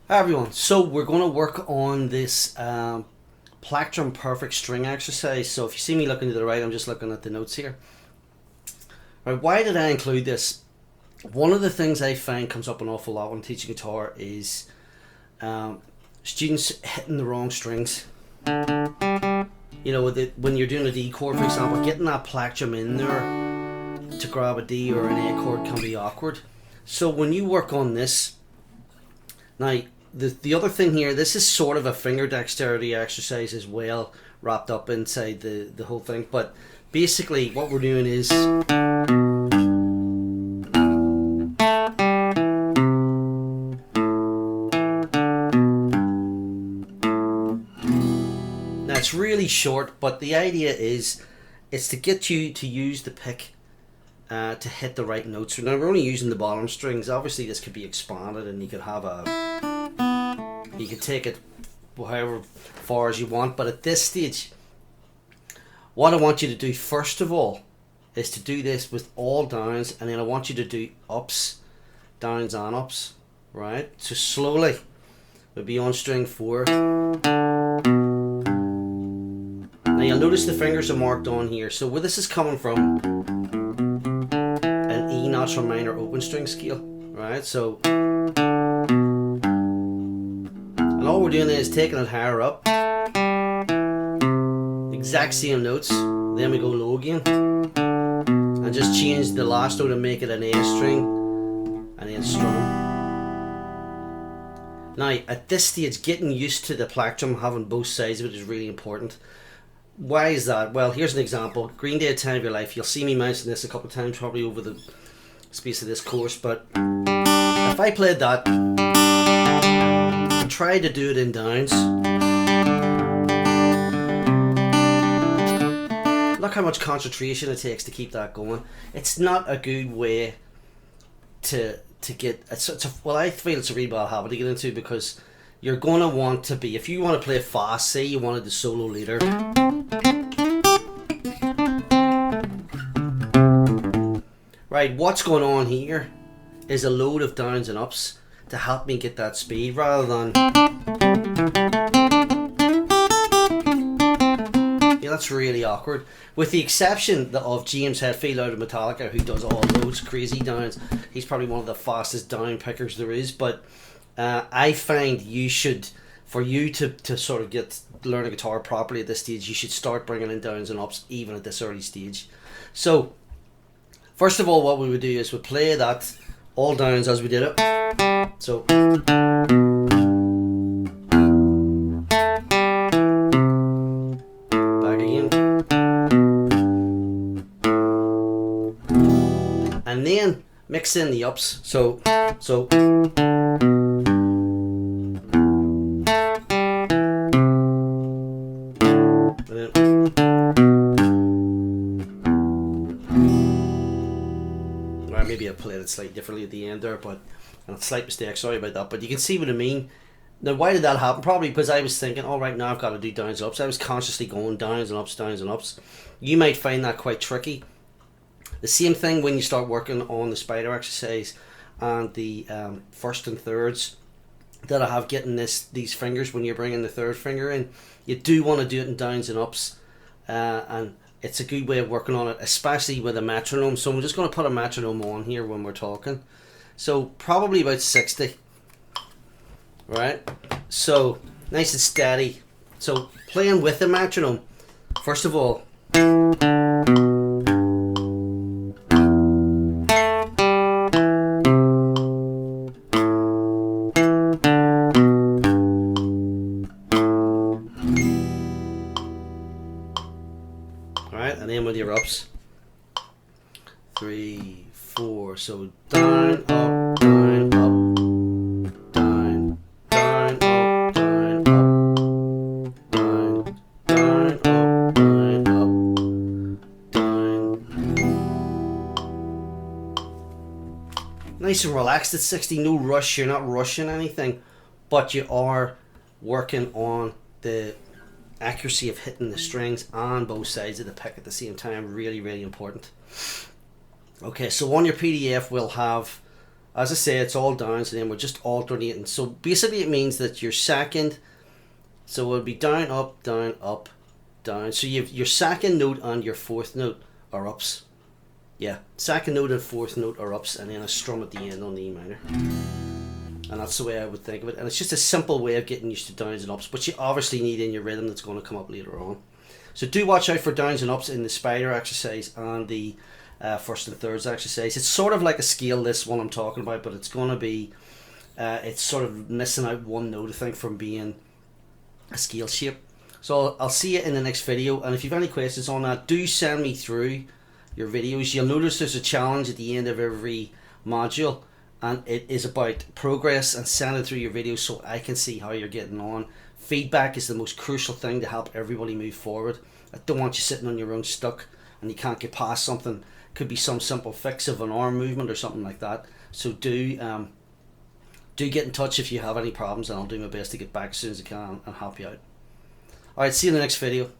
Hi everyone, so we're going to work on this Plectrum perfect string exercise. So if you see me looking to the right, I'm just looking at the notes here. Right, why did I include this? One of the things I find comes up an awful lot when teaching guitar is students hitting the wrong strings. You know, when you're doing a D chord, for example, getting that Plectrum in there to grab a D or an A chord can be awkward. So when you work on this, now the other thing here, this is sort of a finger dexterity exercise as well, wrapped up inside the whole thing. But basically what we're doing is now it's really short, but the idea is it's to get you to use the pick to hit the right notes. Now we're only using the bottom strings. Obviously this could be expanded and you could have you can take it however far as you want, but at this stage what I want you to do first of all is to do this with all downs, and then I want you to do ups, downs and ups, right? So slowly we'll be on string 4. Now you'll notice the fingers are marked on here, so where this is coming from, an E natural minor open string scale, right? So and all we're doing is taking it higher up, exact same notes, then we go low again, and just change the last note and make it an A string, and then strum. Now at this stage, getting used to the plectrum, having both sides of it, is really important. Why is that? Well, here's an example. Green Day, Time of Your Life. You'll see me mention this a couple of times probably over the space of this course, but if I played that and tried to do it in downs, look how much concentration it takes to keep that going. It's not a good way to get well, I feel it's a really bad habit to get into, because you're going to want to be, if you want to play fast, say you wanted the solo leader, right, what's going on here is a load of downs and ups to help me get that speed, rather than, yeah, that's really awkward. With the exception of James Hetfield out of Metallica, who does all those crazy downs. He's probably one of the fastest down pickers there is, but I find you should, for you to sort of learn a guitar properly at this stage, you should start bringing in downs and ups even at this early stage. So first of all, what we would do is we'd play that all downs as we did it. So back again, and then mix in the ups. So maybe I played it slightly differently at the end there, but a slight mistake, sorry about that, but you can see what I mean. Now why did that happen? Probably because I was thinking, all right, now I've got to do downs and ups. I was consciously going downs and ups, downs and ups. You might find that quite tricky. The same thing when you start working on the spider exercise and the first and thirds that I have, getting these fingers when you're bringing the third finger in. You do want to do it in downs and ups, and it's a good way of working on it, especially with a metronome. So I'm just going to put a metronome on here when we're talking. So probably about 60. Right? So nice and steady. So playing with the metronome, first of all. Right, and then with your ups, 3, 4. So down, up, down, up, down, down, up, down, up, down, down, up, down, up, down. Nice and relaxed at 60. No rush. You're not rushing anything, but you are working on the accuracy of hitting the strings on both sides of the pick at the same time. Really, really important. Okay, so on your PDF we'll have as I say, it's all downs, and then we're just alternating. So basically it means that your second, so it would be down, up, down, up, down. So you've your second note and your fourth note are ups. Yeah, second note and fourth note are ups, and then a strum at the end on the E minor. And that's the way I would think of it. And it's just a simple way of getting used to downs and ups, but you obviously need in your rhythm that's going to come up later on. So do watch out for downs and ups in the spider exercise and the first and thirds exercise. It's sort of like a scale, this one I'm talking about, but it's going to be, it's sort of missing out one note, I think, from being a scale shape. So I'll see you in the next video, and if you have any questions on that, do send me through your videos. You'll notice there's a challenge at the end of every module, and it is about progress, and send it through your videos so I can see how you're getting on. Feedback is the most crucial thing to help everybody move forward. I don't want you sitting on your own stuck and you can't get past something. Could be some simple fix of an arm movement or something like that. So do get in touch if you have any problems, and I'll do my best to get back as soon as I can and help you out. Alright, see you in the next video.